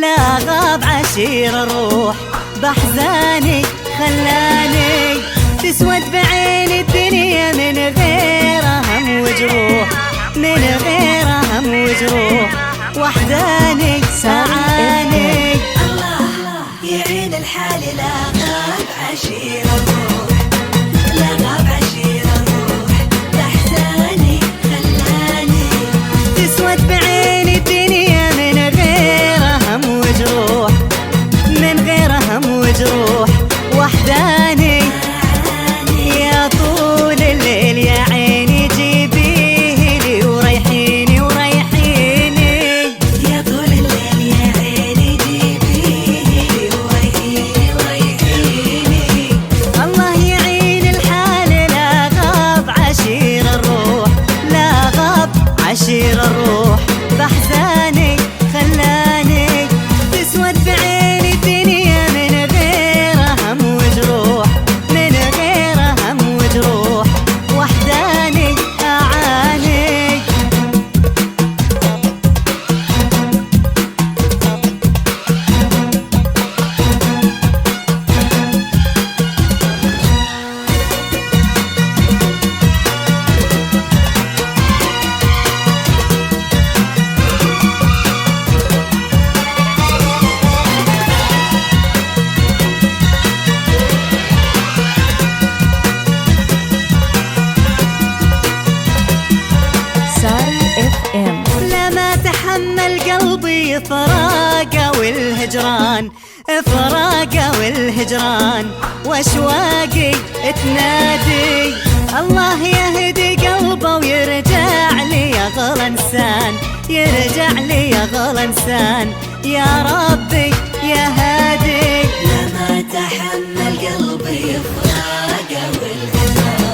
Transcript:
لا غاب عشير الروح بأحزاني خلاني تسود بعين الدنيا من غير هم وجروح، من غير هم وجروح، وحداني سعاني. الله يعين الحال، لا غاب عشير الروح، لا غاب عشير الروح بأحزاني خلاني تسود بعين الدنيا من غير هم وجروح، من غير هم وجروح، وحداني. يا طول الليل يا عيني جيبيه لي وريحيني وريحيني، يا طول الليل يا عيني جيبيه لي وريحيني وريحيني. الله يعين الحال، لا غاب عشير الروح، لا غاب عشير الروح بأحزاني خلاني تسود بعين الدنيا من غير هم وجروح، من غير هم وجروح، وحداني أعاني. لما تحمل قلبي فراقه والهجران، فراقه والهجران، واشواقي تنادي الله يهدي قلبه ويرجع لي يا غلا انسان، يرجع لي يا غلا انسان، يا ربي يا هادي. لما تحمل قلبي فراقه والهجران،